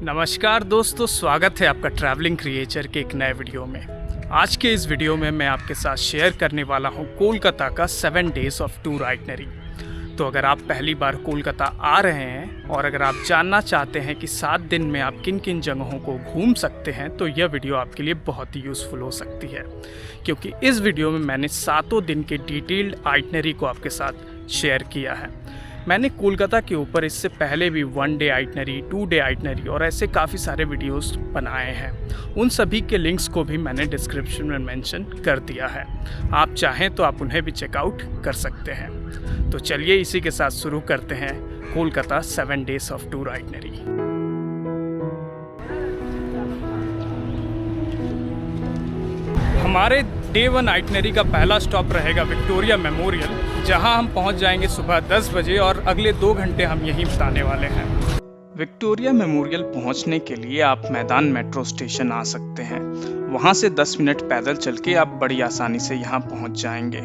नमस्कार दोस्तों, स्वागत है आपका ट्रैवलिंग क्रिएचर के एक नए वीडियो में। आज के इस वीडियो में मैं आपके साथ शेयर करने वाला हूं कोलकाता का 7 डेज़ ऑफ टूर आइटनरी। तो अगर आप पहली बार कोलकाता आ रहे हैं और अगर आप जानना चाहते हैं कि 7 दिन में आप किन किन जगहों को घूम सकते हैं तो यह वीडियो आपके लिए बहुत ही यूज़फुल हो सकती है, क्योंकि इस वीडियो में मैंने 7 दिन के डिटेल्ड आइटनरी को आपके साथ शेयर किया है। मैंने कोलकाता के ऊपर इससे पहले भी 1 डे आइटनरी, 2 डे आइटनरी और ऐसे काफ़ी सारे वीडियोस बनाए हैं। उन सभी के लिंक्स को भी मैंने डिस्क्रिप्शन में मेंशन कर दिया है। आप चाहें तो आप उन्हें भी चेकआउट कर सकते हैं। तो चलिए इसी के साथ शुरू करते हैं Kolkata 7 days of tour itinerary. हमारे डे 1 आइटनरी का पहला स्टॉप रहेगा विक्टोरिया मेमोरियल, जहां हम पहुंच जाएंगे सुबह 10 बजे और अगले 2 घंटे हम यहीं बिताने वाले हैं। विक्टोरिया मेमोरियल पहुंचने के लिए आप मैदान मेट्रो स्टेशन आ सकते हैं। वहां से 10 मिनट पैदल चल के आप बड़ी आसानी से यहां पहुंच जाएंगे।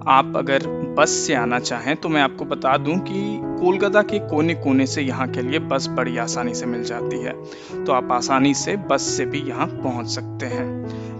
आप अगर बस से आना चाहें तो मैं आपको बता दूं कि कोलकाता के कोने कोने से यहाँ के लिए बस बड़ी आसानी से मिल जाती है, तो आप आसानी से बस से भी यहाँ पहुँच सकते हैं।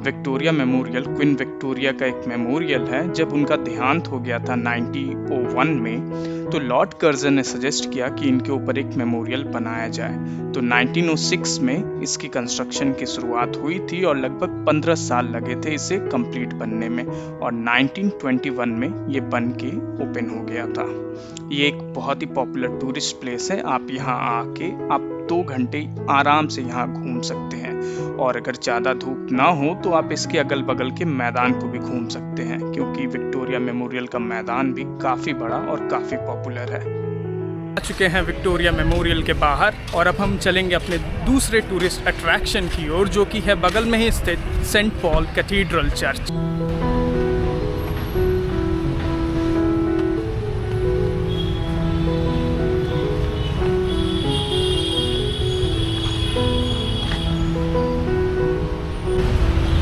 विक्टोरिया मेमोरियल क्वीन विक्टोरिया का एक मेमोरियल है। जब उनका देहांत हो गया था 1901 में, तो लॉर्ड कर्जन ने सजेस्ट किया कि इनके ऊपर एक मेमोरियल बनाया जाए। तो 1906 में इसकी कंस्ट्रक्शन की शुरुआत हुई थी और लगभग 15 साल लगे थे इसे कंप्लीट बनने में, और 1921 में ये बन के ओपन हो गया था। ये एक बहुत ही पॉपुलर टूरिस्ट प्लेस है। आप यहाँ आके आप 2 घंटे आराम से यहाँ घूम सकते हैं, और अगर ज़्यादा धूप ना हो तो आप इसके अगल बगल के मैदान को भी घूम सकते हैं, क्योंकि विक्टोरिया मेमोरियल का मैदान भी काफ़ी बड़ा और काफ़ी पॉपुलर है। आ चुके हैं विक्टोरिया मेमोरियल के बाहर और अब हम चलेंगे अपने दूसरे टूरिस्ट अट्रैक्शन की ओर, जो कि है बगल में ही स्थित सेंट पॉल कैथीड्रल चर्च।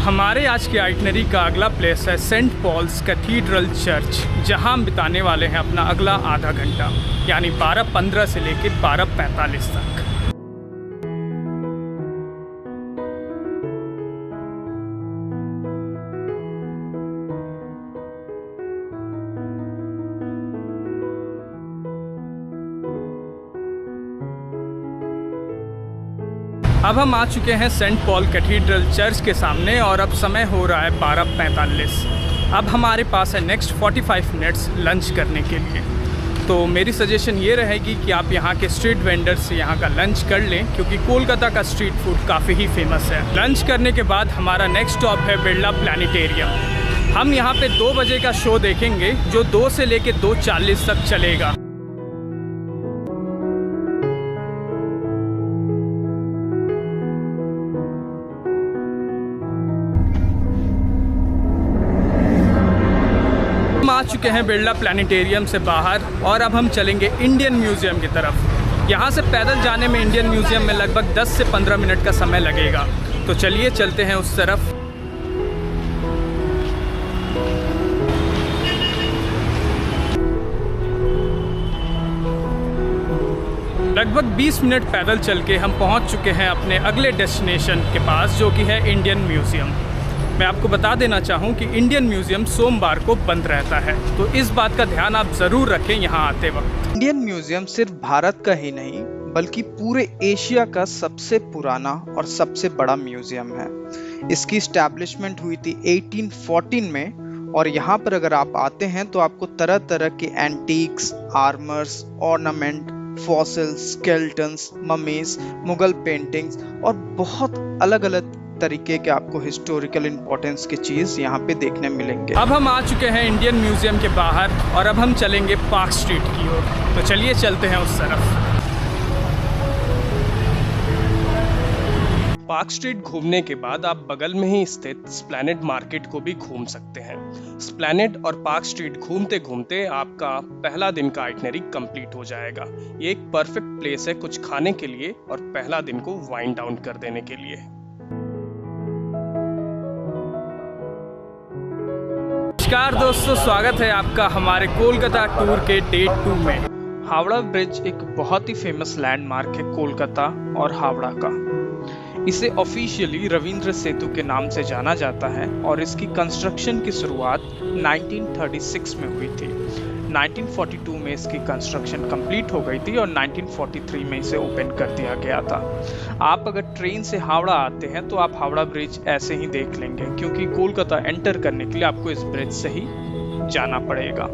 हमारे आज के आइटनरी का अगला प्लेस है सेंट पॉल्स कैथीड्रल चर्च, जहां हम बिताने वाले हैं अपना अगला आधा घंटा, यानी 12:15 से लेकर 12:45 तक। अब हम आ चुके हैं सेंट पॉल कैथीड्रल चर्च के सामने और अब समय हो रहा है 12:45। अब हमारे पास है नेक्स्ट 45 मिनट्स लंच करने के लिए। तो मेरी सजेशन ये रहेगी कि आप यहाँ के स्ट्रीट वेंडर से यहाँ का लंच कर लें, क्योंकि कोलकाता का स्ट्रीट फूड काफ़ी ही फेमस है। लंच करने के बाद हमारा नेक्स्ट स्टॉप है बिरला प्लानिटेरियम। हम यहाँ पे 2 बजे का शो देखेंगे, जो 2 से लेकर 2:40 तक चलेगा। आ चुके हैं बिरला प्लानिटेरियम से बाहर और अब हम चलेंगे इंडियन म्यूज़ियम की तरफ। यहाँ से पैदल जाने में इंडियन म्यूज़ियम में लगभग 10 से 15 मिनट का समय लगेगा। तो चलिए चलते हैं उस तरफ। लगभग 20 मिनट पैदल चल के हम पहुँच चुके हैं अपने अगले डेस्टिनेशन के पास, जो कि है इंडियन म्यूज़ियम। मैं आपको बता देना चाहूँ कि इंडियन म्यूज़ियम सोमवार को बंद रहता है, तो इस बात का ध्यान आप ज़रूर रखें यहाँ आते वक्त। इंडियन म्यूज़ियम सिर्फ भारत का ही नहीं बल्कि पूरे एशिया का सबसे पुराना और सबसे बड़ा म्यूज़ियम है। इसकी इस्टेब्लिशमेंट हुई थी 1814 में, और यहाँ पर अगर आप आते हैं तो आपको तरह तरह के antiques, armours, ornament, fossils, skeletons, mummies, Mughal paintings और बहुत अलग अलग तरीके के आपको हिस्टोरिकल इंपॉर्टेंस की चीज़ यहाँ पे देखने मिलेंगे। अब हम आ चुके हैं इंडियन म्यूज़ियम के बाहर और अब हम चलेंगे पार्क स्ट्रीट की ओर। तो चलिए चलते हैं उस तरफ। पार्क स्ट्रीट घूमने के बाद आप बगल में ही स्थित स्प्लैनेड मार्केट को भी घूम सकते हैं। स्प्लैनेड और पार्क स्ट्रीट घूमते घूमते आपका पहला दिन का आइटनरी कंप्लीट हो जाएगा। ये एक परफेक्ट प्लेस है कुछ खाने के लिए और पहला दिन को वाइंड डाउन कर देने के लिए। नमस्कार दोस्तों, स्वागत है आपका हमारे कोलकाता टूर के डे 2 में। हावड़ा ब्रिज एक बहुत ही फेमस लैंडमार्क है कोलकाता और हावड़ा का। इसे ऑफिशियली रविंद्र सेतु के नाम से जाना जाता है और इसकी कंस्ट्रक्शन की शुरुआत 1936 में हुई थी। 1942 में इसकी कंस्ट्रक्शन कंप्लीट हो गई थी और 1943 में इसे ओपन कर दिया गया था। आप अगर ट्रेन से हावड़ा आते हैं तो आप हावड़ा ब्रिज ऐसे ही देख लेंगे, क्योंकि कोलकाता एंटर करने के लिए आपको इस ब्रिज से ही जाना पड़ेगा।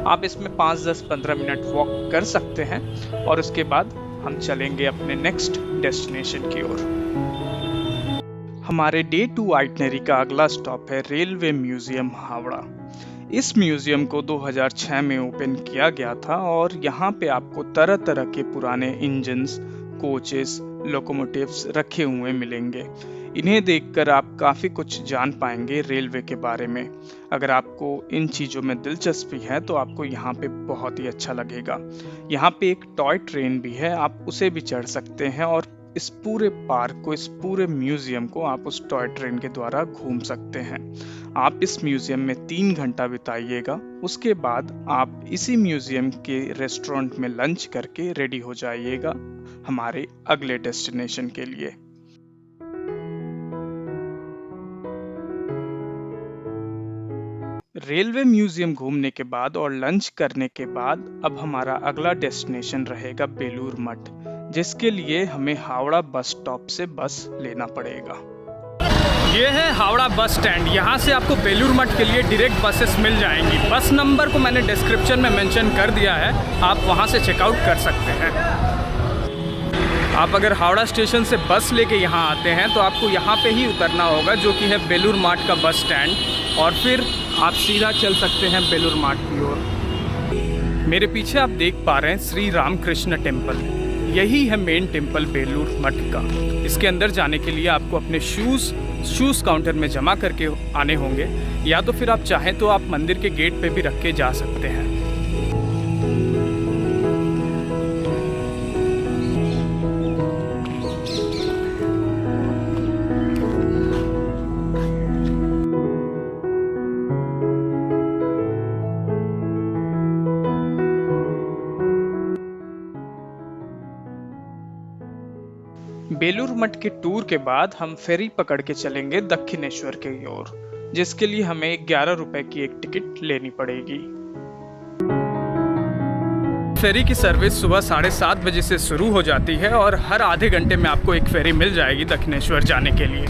आप इसमें 5, 10, 15 मिनट वॉक कर सकते हैं और उसके बाद हम चलेंगे अपने नेक्स्ट डेस्टिनेशन की ओर। हमारे डे 2 आइटनरी का अगला स्टॉप है रेलवे म्यूजियम हावड़ा। इस म्यूजियम को 2006 में ओपन किया गया था और यहाँ पे आपको तरह तरह के पुराने इंजन्स, कोचेस, लोकोमोटिव्स रखे हुए मिलेंगे। इन्हें देखकर आप काफ़ी कुछ जान पाएंगे रेलवे के बारे में। अगर आपको इन चीज़ों में दिलचस्पी है तो आपको यहाँ पे बहुत ही अच्छा लगेगा। यहाँ पे एक टॉय ट्रेन भी है, आप उसे भी चढ़ सकते हैं और इस पूरे पार्क को, इस पूरे म्यूजियम को आप उस टॉय ट्रेन के द्वारा घूम सकते हैं। आप इस म्यूजियम में 3 घंटा बिताइएगा। उसके बाद आप इसी म्यूजियम के रेस्टोरेंट में लंच करके रेडी हो जाइएगा हमारे अगले डेस्टिनेशन के लिए। रेलवे म्यूजियम घूमने के बाद और लंच करने के बाद अब हमारा अगला डेस्टिनेशन रहेगा बेलूर मठ, जिसके लिए हमें हावड़ा बस स्टॉप से बस लेना पड़ेगा। ये है हावड़ा बस स्टैंड। यहाँ से आपको बेलूर मठ के लिए डायरेक्ट बसेस मिल जाएंगी। बस नंबर को मैंने डिस्क्रिप्शन में मेंशन कर दिया है, आप वहाँ से चेकआउट कर सकते हैं। आप अगर हावड़ा स्टेशन से बस लेके यहाँ आते हैं तो आपको यहाँ पे ही उतरना होगा, जो कि है बेलूर मठ का बस स्टैंड, और फिर आप सीधा चल सकते हैं बेलूर मठ की ओर। मेरे पीछे आप देख पा रहे हैं श्री रामकृष्ण टेम्पल। यही है मेन टेम्पल बेलूर मठ का। इसके अंदर जाने के लिए आपको अपने शूज़ काउंटर में जमा करके आने होंगे, या तो फिर आप चाहें तो आप मंदिर के गेट पे भी रख के जा सकते हैं। बेलूर मठ के टूर के बाद हम फेरी पकड़ के चलेंगे दक्षिणेश्वर की ओर, जिसके लिए हमें 11 रुपए की एक टिकट लेनी पड़ेगी। फेरी की सर्विस सुबह 7:30 बजे से शुरू हो जाती है और हर आधे घंटे में आपको एक फेरी मिल जाएगी दक्षिणेश्वर जाने के लिए।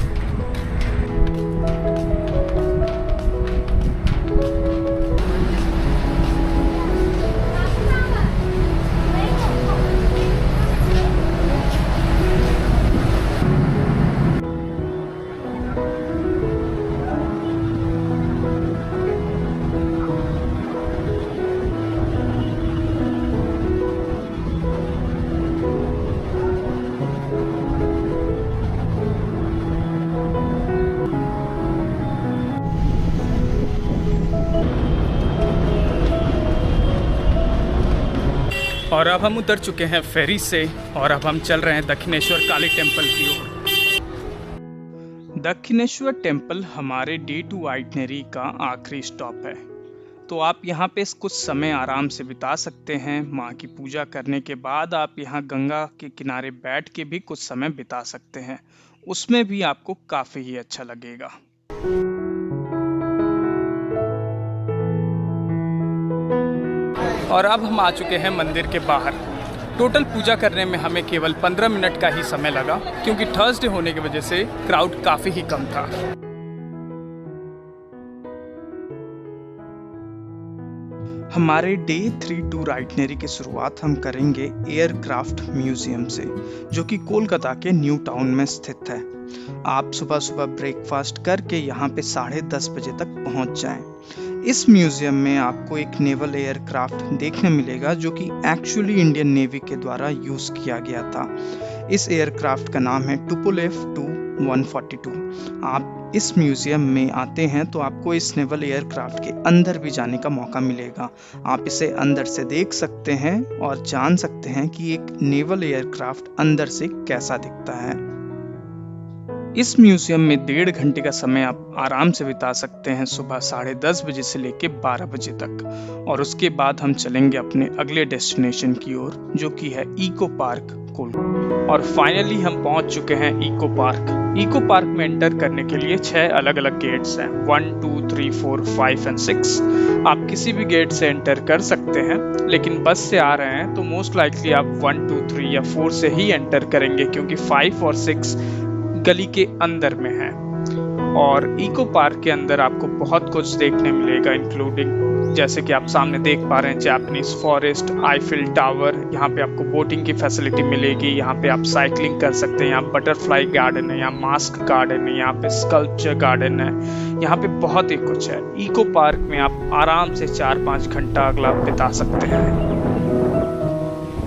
और अब हम उतर चुके हैं फेरी से और अब हम चल रहे हैं दक्षिणेश्वर काली टेम्पल की ओर। दक्षिणेश्वर टेम्पल हमारे डे 2 आइटनरी का आखिरी स्टॉप है, तो आप यहाँ पे कुछ समय आराम से बिता सकते हैं। माँ की पूजा करने के बाद आप यहाँ गंगा के किनारे बैठ के भी कुछ समय बिता सकते हैं, उसमें भी आपको काफ़ी ही अच्छा लगेगा। और अब हम आ चुके हैं मंदिर के बाहर। टोटल पूजा करने में हमें केवल 15 मिनट का ही समय लगा, क्योंकि थर्सडे होने की वजह से क्राउड काफ़ी ही कम था। हमारे डे 3 टूर आइटनरी की शुरुआत हम करेंगे एयरक्राफ्ट म्यूजियम से, जो कि कोलकाता के न्यू टाउन में स्थित है। आप सुबह सुबह ब्रेकफास्ट करके यहाँ पे 10:30 बजे तक पहुँच जाएं। इस म्यूजियम में आपको एक नेवल एयरक्राफ्ट देखने मिलेगा, जो कि एक्चुअली इंडियन नेवी के द्वारा यूज किया गया था। इस एयरक्राफ्ट का नाम है टुपोलेव Tu-142। आप इस म्यूजियम में आते हैं तो आपको इस नेवल एयरक्राफ्ट के अंदर भी जाने का मौका मिलेगा। आप इसे अंदर से देख सकते हैं और जान सकते हैं कि एक नेवल एयरक्राफ्ट अंदर से कैसा दिखता है। इस म्यूजियम में 1.5 घंटे का समय आप आराम से बिता सकते हैं सुबह 10:30 बजे से लेके 12 बजे तक। और उसके बाद हम चलेंगे अपने अगले डेस्टिनेशन की ओर, जो कि है इको पार्क कोलकाता। और फाइनली हम पहुंच चुके हैं इको पार्क। इको पार्क में एंटर करने के लिए 6 अलग अलग गेट्स हैं, 1, 2, 3, 4, 5 एंड 6। आप किसी भी गेट से एंटर कर सकते हैं, लेकिन बस से आ रहे हैं तो मोस्ट लाइकली आप 1, 2, 3 या 4 से ही एंटर करेंगे, क्योंकि 5 और 6 गली के अंदर में है। और इको पार्क के अंदर आपको बहुत कुछ देखने मिलेगा, इंक्लूडिंग जैसे कि आप सामने देख पा रहे हैं जापानीज फॉरेस्ट, आईफिल टावर। यहाँ पे आपको बोटिंग की फैसिलिटी मिलेगी, यहाँ पे आप साइकिलिंग कर सकते हैं, यहाँ बटरफ्लाई गार्डन है, यहाँ मास्क गार्डन है, यहाँ पे स्कल्पचर गार्डन है, यहाँ पे बहुत ही कुछ है। इको पार्क में आप आराम से 4-5 घंटा अगला बिता सकते हैं।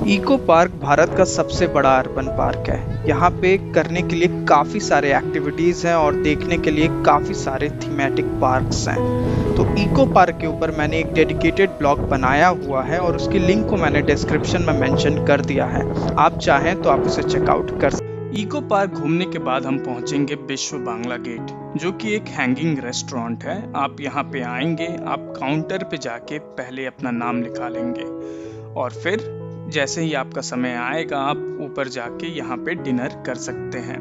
इको पार्क भारत का सबसे बड़ा अर्बन पार्क है। यहाँ पे करने के लिए काफ़ी सारे एक्टिविटीज़ हैं और देखने के लिए काफ़ी सारे थीमेटिक पार्क्स हैं। तो इको पार्क के ऊपर मैंने एक डेडिकेटेड ब्लॉग बनाया हुआ है और उसकी लिंक को मैंने डिस्क्रिप्शन में मेंशन कर दिया है। आप चाहें तो आप उसे चेकआउट कर सकते। इको पार्क घूमने के बाद हम पहुंचेंगे विश्व बांग्ला गेट, जो कि एक हैंगिंग रेस्टोरेंट है। आप यहाँ पे आएंगे, आप काउंटर पे जाके पहले अपना नाम लिखा लेंगे और फिर जैसे ही आपका समय आएगा आप ऊपर जाके यहाँ पे डिनर कर सकते हैं।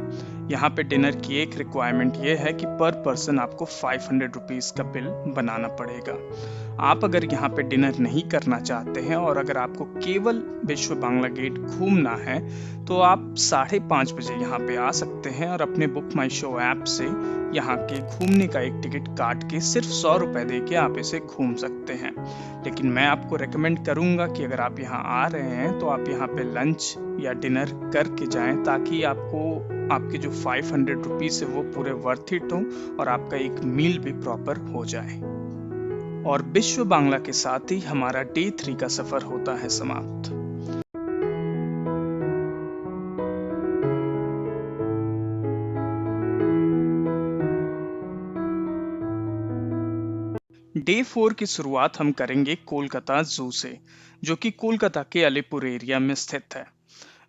यहाँ पे डिनर की एक रिक्वायरमेंट ये है कि पर पर्सन आपको 500 रुपीज़ का बिल बनाना पड़ेगा। आप अगर यहाँ पे डिनर नहीं करना चाहते हैं और अगर आपको केवल विश्व बांग्ला गेट घूमना है, तो आप 5:30 बजे यहाँ पे आ सकते हैं और अपने बुक माई शो ऐप से यहाँ के घूमने का एक टिकट काट के सिर्फ 100 रुपये दे के आप इसे घूम सकते हैं। लेकिन मैं आपको रेकमेंड करूँगा कि अगर आप यहाँ आ रहे हैं तो आप यहाँ पे लंच या डिनर करके जाएं, ताकि आपके जो 500 रुपीज़ है वो पूरे वर्थ इट हो और आपका एक मील भी प्रॉपर हो जाए। और विश्व बांग्ला के साथ ही हमारा डे 3 का सफर होता है समाप्त। डे 4 की शुरुआत हम करेंगे कोलकाता जू से, जो कि कोलकाता के अलीपुर एरिया में स्थित है।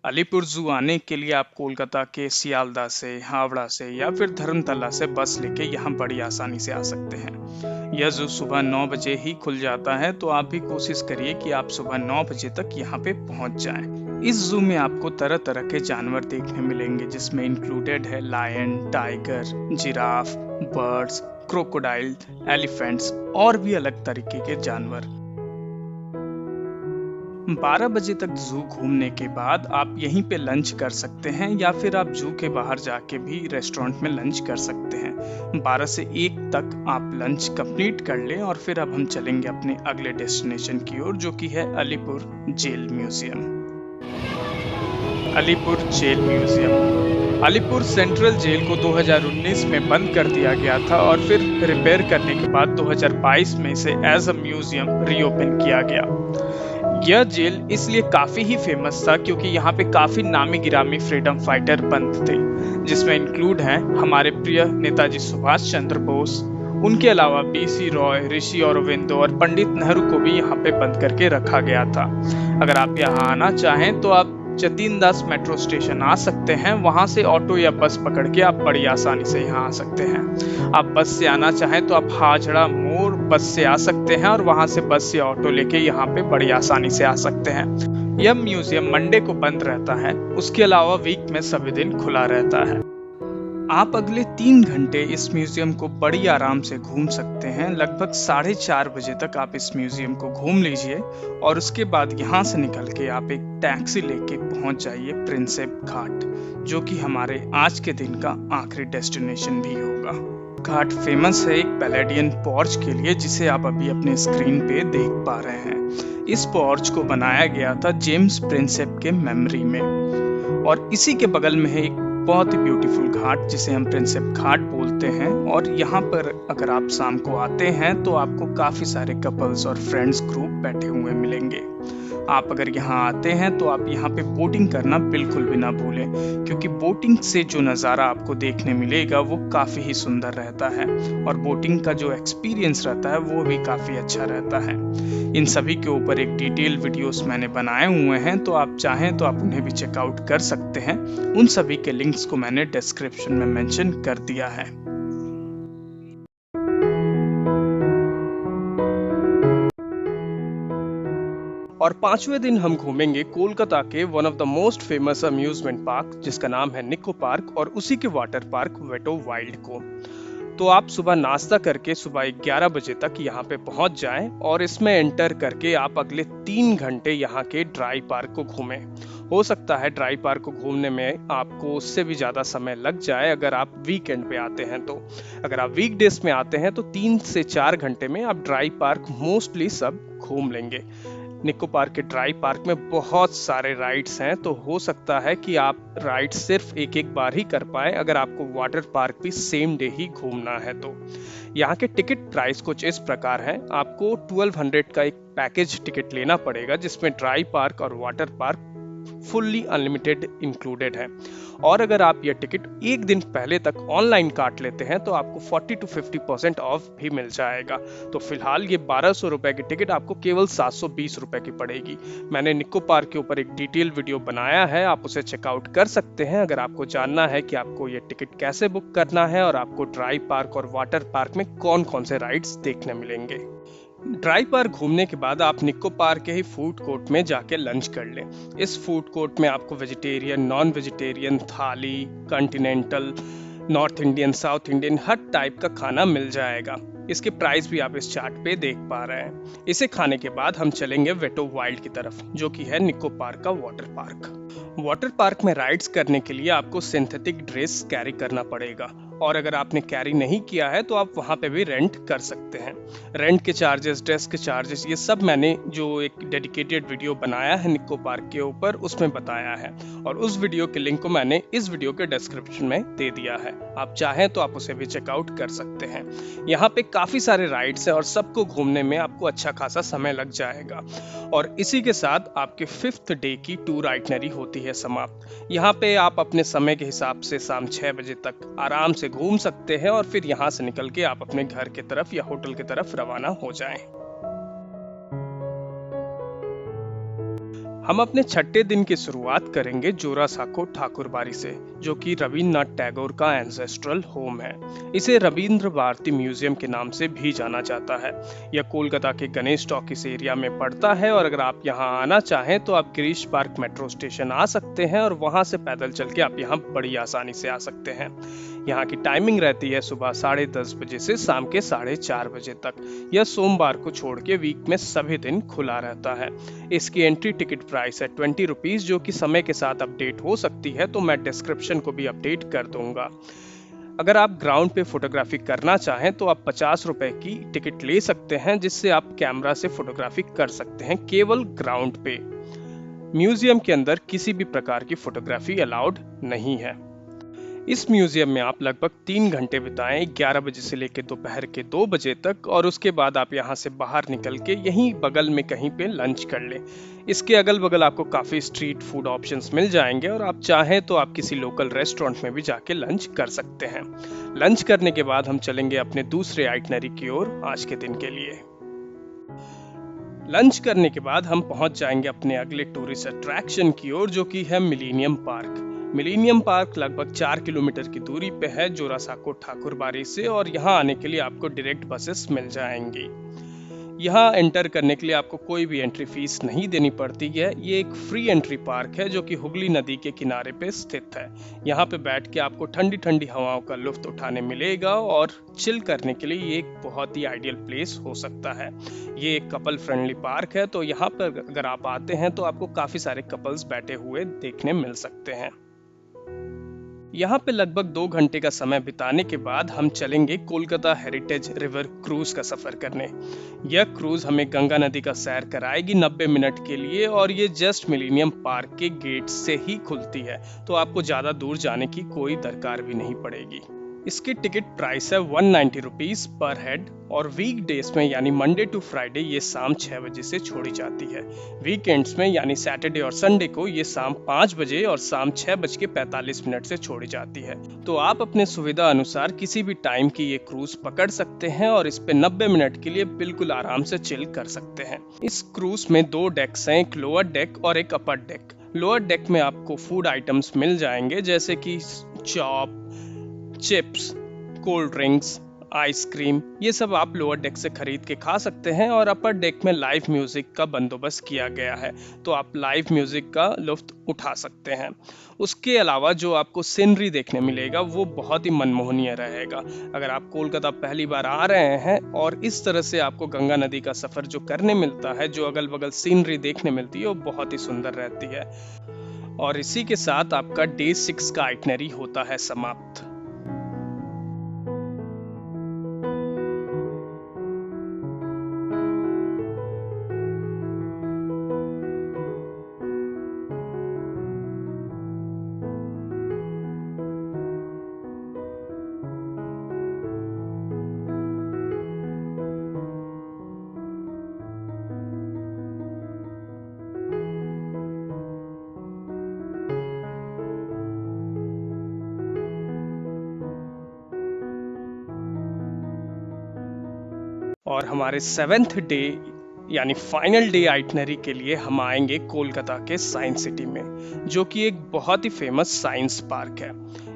अलीपुर जू आने के लिए आप कोलकाता के सियालदा से, हावड़ा से या फिर धर्मतला से बस लेके यहाँ बड़ी आसानी से आ सकते हैं। यह जू सुबह 9 बजे ही खुल जाता है, तो आप भी कोशिश करिए कि आप सुबह 9 बजे तक यहाँ पे पहुँच जाएं। इस जू में आपको तरह तरह के जानवर देखने मिलेंगे, जिसमें इंक्लूडेड है lion, tiger, giraffe, birds, crocodile, elephants और भी अलग तरीके के जानवर। 12 बजे तक जू घूमने के बाद आप यहीं पे लंच कर सकते हैं या फिर आप जू के बाहर जाके भी रेस्टोरेंट में लंच कर सकते हैं। 12 से 1 तक आप लंच कंप्लीट कर लें और फिर अब हम चलेंगे अपने अगले डेस्टिनेशन की ओर, जो कि है Alipore jail museum. Alipore jail museum. Alipore central jail को 2019 में बंद कर दिया गया था और फिर रिपेयर करने के बाद 2022 में इसे एज अ म्यूजियम रीओपन किया गया। यह जेल इसलिए काफी ही फेमस था क्योंकि यहाँ पे काफी नामी गिरामी फ्रीडम फाइटर बंद थे, जिसमें इंक्लूड हैं हमारे प्रिय नेताजी सुभाष चंद्र बोस। उनके अलावा BC रॉय, ऋषि अरविंदो और पंडित नेहरू को भी यहाँ पे बंद करके रखा गया था। अगर आप यहाँ आना चाहें तो आप जतीन दास मेट्रो स्टेशन आ सकते हैं, वहां से ऑटो या बस पकड़ के आप बड़ी आसानी से यहाँ आ सकते हैं। आप बस से आना चाहें तो आप हाजड़ा मोड़ बस से आ सकते हैं और वहां से बस या ऑटो लेके यहाँ पे बड़ी आसानी से आ सकते हैं। यह म्यूजियम मंडे को बंद रहता है, उसके अलावा वीक में सभी दिन खुला रहता है। आप अगले 3 घंटे इस म्यूजियम को बड़ी आराम से घूम सकते हैं। लगभग 4:30 बजे तक आप इस म्यूजियम को घूम लीजिए और उसके बाद यहाँ से निकल के आप एक टैक्सी लेके पहुँच जाइए प्रिंसेप घाट, जो कि हमारे आज के दिन का आखिरी डेस्टिनेशन भी होगा। घाट फेमस है एक पैलेडियन पॉर्च के लिए, जिसे आप अभी अपने स्क्रीन पे देख पा रहे हैं। इस पॉर्च को बनाया गया था जेम्स प्रिंसेप के मेमोरी में और इसी के बगल में है एक बहुत ही ब्यूटीफुल घाट जिसे हम प्रिंसेप घाट बोलते हैं। और यहाँ पर अगर आप शाम को आते हैं तो आपको काफ़ी सारे कपल्स और फ्रेंड्स ग्रुप बैठे हुए मिलेंगे। आप अगर यहाँ आते हैं तो आप यहाँ पे बोटिंग करना बिल्कुल भी ना भूलें, क्योंकि बोटिंग से जो नज़ारा आपको देखने मिलेगा वो काफ़ी ही सुंदर रहता है और बोटिंग का जो एक्सपीरियंस रहता है वो भी काफ़ी अच्छा रहता है। इन सभी के ऊपर एक डिटेल वीडियोस मैंने बनाए हुए हैं, तो आप चाहें तो आप उन्हें भी चेकआउट कर सकते हैं। उन सभी के लिंक्स को मैंने डिस्क्रिप्शन में मेंशन कर दिया है। और 5वें दिन हम घूमेंगे कोलकाता के one of the most famous amusement park, जिसका नाम है निको पार्क, और उसी के वाटर पार्क वेटो वाइल्ड को। तो आप सुबह नाश्ता करके सुबह 11 बजे तक यहाँ पे पहुँच जाएं और इसमें एंटर करके आप अगले 3 घंटे यहाँ के ड्राई पार्क को घूमें। हो सकता है ड्राई पार्क को घूमने में आपको उससे भी ज़्यादा समय लग जाए अगर आप वीकेंड पे आते हैं तो। अगर आप वीकडेज में आते हैं तो 3 से 4 घंटे में आप ड्राई पार्क मोस्टली सब घूम लेंगे। निको पार्क के ड्राई पार्क में बहुत सारे राइड्स हैं, तो हो सकता है कि आप राइड सिर्फ एक बार ही कर पाए अगर आपको वाटर पार्क भी सेम डे ही घूमना है तो। यहाँ के टिकट प्राइस कुछ इस प्रकार है। आपको 1200 का एक पैकेज टिकट लेना पड़ेगा जिसमें ड्राई पार्क और water park fully unlimited included है। और अगर आप यह टिकट एक दिन पहले तक ऑनलाइन काट लेते हैं तो आपको 40 to 50% ऑफ भी मिल जाएगा। तो फिलहाल ये 1200 रुपए की टिकट आपको केवल 720 रुपए की पड़ेगी। मैंने निको पार्क के ऊपर एक डिटेल वीडियो बनाया है, आप उसे चेकआउट कर सकते हैं अगर आपको जानना है कि आपको ये टिकट कैसे बुक करना है और आपको ड्राई पार्क और वाटर पार्क में कौन कौन से राइड्स देखने मिलेंगे। ड्राई पार्क घूमने के बाद आप निको पार्क के ही फूड कोर्ट में जाके लंच कर लें। इस फूड कोर्ट में आपको vegetarian, non vegetarian, thali, continental, north Indian, south Indian हर टाइप का खाना मिल जाएगा। इसके प्राइस भी आप इस चार्ट पे देख पा रहे हैं। इसे खाने के बाद हम चलेंगे वेटो वाइल्ड की तरफ, जो कि है निको पार्क का वाटर पार्क। वाटर पार्क में राइड्स करने के लिए आपको सिंथेटिक ड्रेस कैरी करना पड़ेगा, और अगर आपने कैरी नहीं किया है तो आप वहाँ पे भी रेंट कर सकते हैं। रेंट के चार्जेस, ड्रेस के चार्जेस, ये सब मैंने जो एक डेडिकेटेड वीडियो बनाया है निको पार्क के ऊपर उसमें बताया है, और उस वीडियो के लिंक को मैंने इस वीडियो के डिस्क्रिप्शन में दे दिया है। आप चाहें तो आप उसे भी चेकआउट कर सकते हैं। यहाँ पे काफ़ी सारे राइड्स हैं और सबको घूमने में आपको अच्छा खासा समय लग जाएगा। और इसी के साथ आपके 5th डे की टूर आइटनरी होती है समाप्त। यहाँ पे आप अपने समय के हिसाब से शाम 6 बजे तक आराम से घूम सकते हैं और फिर यहाँ से निकल के आप अपने घर की तरफ या होटल की तरफ रवाना हो जाएं। हम अपने 6ठे दिन की शुरुआत करेंगे जोरासांको ठाकुरबाड़ी से, जो कि रविन्द्रनाथ टैगोर का एंसेस्ट्रल होम है। इसे रविंद्र भारती म्यूजियम के नाम से भी जाना जाता है। यह कोलकाता के गणेश टॉकीज एरिया में पड़ता है, और अगर आप यहाँ आना चाहें तो आप गिरीश पार्क मेट्रो स्टेशन आ सकते हैं और वहाँ से पैदल चल के आप यहाँ बड़ी आसानी से आ सकते हैं। यहाँ की टाइमिंग रहती है सुबह 10:30 बजे से शाम के 4:30 बजे तक। यह सोमवार को छोड़ के वीक में सभी दिन खुला रहता है। इसकी एंट्री टिकट प्राइस है 20 रुपीज, जो कि समय के साथ अपडेट हो सकती है, तो मैं डिस्क्रिप्शन को भी अपडेट कर दूंगा। अगर आप ग्राउंड पे फोटोग्राफी करना चाहें तो आप 50 रुपए की टिकट ले सकते हैं, जिससे आप कैमरा से फोटोग्राफी कर सकते हैं केवल ग्राउंड पे। म्यूजियम के अंदर किसी भी प्रकार की फोटोग्राफी अलाउड नहीं है। इस म्यूजियम में आप लगभग 3 घंटे बिताएं, 11 बजे से लेकर दोपहर के 2 बजे तक, और उसके बाद आप यहाँ से बाहर निकल के यहीं बगल में कहीं पे लंच कर लें। इसके अगल बगल आपको काफ़ी स्ट्रीट फूड ऑप्शंस मिल जाएंगे, और आप चाहें तो आप किसी लोकल रेस्टोरेंट में भी जाके लंच कर सकते हैं। लंच करने के बाद हम चलेंगे अपने दूसरे आइटनरी की ओर आज के दिन के लिए। लंच करने के बाद हम पहुंच जाएंगे अपने अगले टूरिस्ट अट्रैक्शन की ओर, जो कि है मिलेनियम पार्क। मिलेनियम पार्क लगभग 4 किलोमीटर की दूरी पे है जोरासांको ठाकुरबाड़ी से, और यहाँ आने के लिए आपको डायरेक्ट बसेस मिल जाएंगी। यहाँ एंटर करने के लिए आपको कोई भी एंट्री फीस नहीं देनी पड़ती है। ये एक फ्री एंट्री पार्क है जो कि हुगली नदी के किनारे पे स्थित है। यहाँ पे बैठ के आपको ठंडी ठंडी हवाओं का लुत्फ उठाने मिलेगा, और चिल करने के लिए ये एक बहुत ही आइडियल प्लेस हो सकता है। ये एक कपल फ्रेंडली पार्क है, तो यहाँ पर अगर आप आते हैं तो आपको काफ़ी सारे कपल्स बैठे हुए देखने मिल सकते हैं। यहाँ पे लगभग 2 घंटे का समय बिताने के बाद हम चलेंगे कोलकाता हेरिटेज रिवर क्रूज का सफर करने। यह क्रूज हमें गंगा नदी का सैर कराएगी 90 मिनट के लिए, और ये जस्ट मिलेनियम पार्क के गेट से ही खुलती है, तो आपको ज्यादा दूर जाने की कोई दरकार भी नहीं पड़ेगी। इसकी टिकट प्राइस है 190 रुपीज़ पर हेड और वीक डेज में यानी मंडे टू फ्राइडे ये शाम 6 बजे से छोड़ी जाती है। वीकेंड्स में यानी सैटरडे और संडे को ये शाम 5 बजे और शाम 6:45 से छोड़ी जाती है। तो आप अपने सुविधा अनुसार किसी भी टाइम की ये क्रूज पकड़ सकते हैं और इस पे 90 मिनट के लिए बिल्कुल आराम से चिल कर सकते हैं। इस क्रूज में 2 डेक्स हैं, एक लोअर डेक और एक अपर डेक। लोअर डेक में आपको फूड आइटम्स मिल जाएंगे जैसे कि chop, chips, cold drinks, ice cream, ये सब आप लोअर डेक से खरीद के खा सकते हैं। और अपर डेक में लाइव म्यूजिक का बंदोबस्त किया गया है, तो आप लाइव म्यूजिक का लुत्फ उठा सकते हैं। उसके अलावा जो आपको सीनरी देखने मिलेगा वो बहुत ही मनमोहनीय रहेगा। अगर आप कोलकाता पहली बार आ रहे हैं और इस तरह से आपको गंगा नदी का सफ़र जो करने मिलता है, जो अगल बगल सीनरी देखने मिलती है, वो बहुत ही सुंदर रहती है। और इसी के साथ आपका डे 6 का आइटनरी होता है समाप्त। और हमारे 7th डे यानी फाइनल डे आइटनरी के लिए हम आएंगे कोलकाता के साइंस सिटी में, जो कि एक बहुत ही फेमस साइंस पार्क है।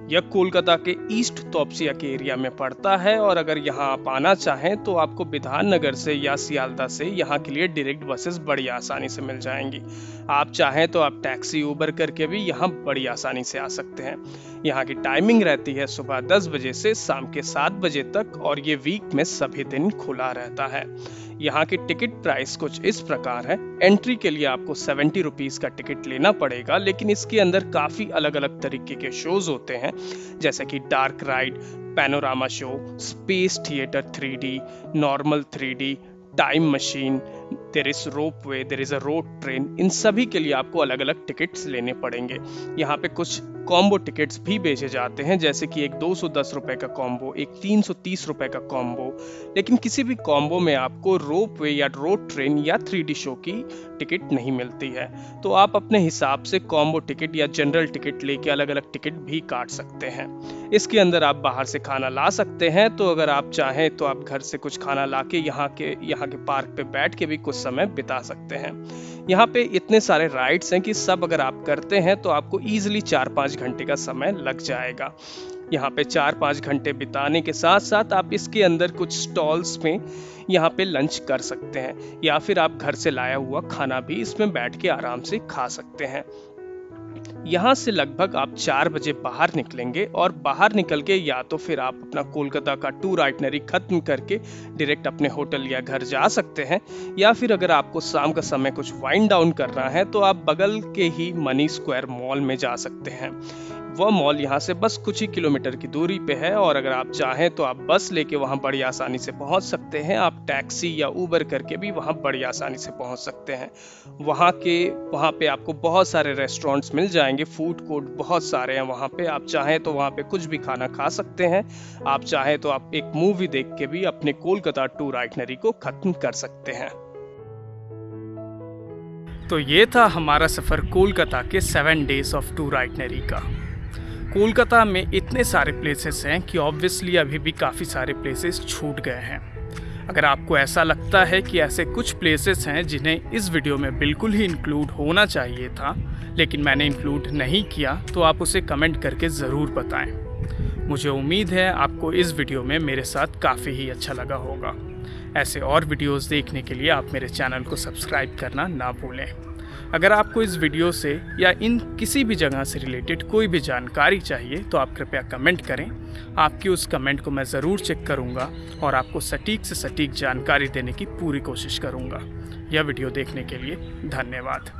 यह कोलकाता के ईस्ट तोपसिया के एरिया में पड़ता है और अगर यहाँ आप आना चाहें तो आपको बिधान नगर से या सियालदा से यहाँ के लिए डायरेक्ट बसेस बड़ी आसानी से मिल जाएंगी। आप चाहें तो आप टैक्सी उबर करके भी यहाँ बड़ी आसानी से आ सकते हैं। यहाँ की टाइमिंग रहती है सुबह 10 बजे से शाम के 7 बजे तक और ये वीक में सभी दिन खुला रहता है। यहाँ की टिकट प्राइस कुछ इस प्रकार है। एंट्री के लिए आपको 70 रुपीज़ का टिकट लेना पड़ेगा, लेकिन इसके अंदर काफ़ी अलग अलग तरीके के शोज होते हैं, जैसे कि dark ride, panorama show, space theatre 3D, normal 3D, time machine, there is ropeway, there is a road train. इन सभी के लिए आपको अलग अलग टिकट्स लेने पड़ेंगे। यहाँ पे कुछ कॉम्बो टिकट्स भी बेचे जाते हैं, जैसे कि एक 210 रुपए का कॉम्बो, एक 330 रुपए का कॉम्बो। लेकिन किसी भी कॉम्बो में आपको रोप वे या रोड ट्रेन या 3D शो की टिकट नहीं मिलती है, तो आप अपने हिसाब से कॉम्बो टिकट या जनरल टिकट लेके अलग अलग टिकट भी काट सकते हैं। इसके अंदर आप बाहर से खाना ला सकते हैं, तो अगर आप चाहें तो आप घर से कुछ खाना ला के यहाँ के पार्क पे बैठ के भी कुछ समय बिता सकते हैं। यहाँ पे इतने सारे राइड्स हैं कि सब अगर आप करते हैं तो आपको ईजिली 4-5 घंटे का समय लग जाएगा। यहाँ पे 4-5 घंटे बिताने के साथ साथ आप इसके अंदर कुछ स्टॉल्स में यहाँ पे लंच कर सकते हैं, या फिर आप घर से लाया हुआ खाना भी इसमें बैठ के आराम से खा सकते हैं। यहाँ से लगभग आप 4 बजे बाहर निकलेंगे और बाहर निकल के या तो फिर आप अपना कोलकाता का टूर आइटनरी खत्म करके डायरेक्ट अपने होटल या घर जा सकते हैं, या फिर अगर आपको शाम का समय कुछ वाइंड डाउन करना है तो आप बगल के ही मनी स्क्वायर मॉल में जा सकते हैं। वह मॉल यहाँ से बस कुछ ही किलोमीटर की दूरी पे है और अगर आप चाहें तो आप बस लेके वहाँ बड़ी आसानी से पहुँच सकते हैं। आप टैक्सी या उबर करके भी वहाँ बड़ी आसानी से पहुँच सकते हैं। वहाँ पे आपको बहुत सारे रेस्टोरेंट्स मिल जाएंगे, फूड कोर्ट बहुत सारे हैं वहाँ पे। आप चाहें तो वहाँ पे कुछ भी खाना खा सकते हैं। आप चाहें तो आप एक मूवी देख के भी अपने कोलकाता टूर आइटनरी को खत्म कर सकते हैं। तो ये था हमारा सफ़र कोलकाता के 7 डेज ऑफ टूर आइटनरी का। कोलकाता में इतने सारे प्लेसेस हैं कि ऑब्वियसली अभी भी काफ़ी सारे प्लेसेस छूट गए हैं। अगर आपको ऐसा लगता है कि ऐसे कुछ प्लेसेस हैं जिन्हें इस वीडियो में बिल्कुल ही इंक्लूड होना चाहिए था लेकिन मैंने इंक्लूड नहीं किया, तो आप उसे कमेंट करके ज़रूर बताएं। मुझे उम्मीद है आपको इस वीडियो में मेरे साथ काफ़ी ही अच्छा लगा होगा। ऐसे और वीडियोस देखने के लिए आप मेरे चैनल को सब्सक्राइब करना ना भूलें। अगर आपको इस वीडियो से या इन किसी भी जगह से रिलेटेड कोई भी जानकारी चाहिए तो आप कृपया कमेंट करें। आपकी उस कमेंट को मैं ज़रूर चेक करूंगा और आपको सटीक से सटीक जानकारी देने की पूरी कोशिश करूंगा। यह वीडियो देखने के लिए धन्यवाद।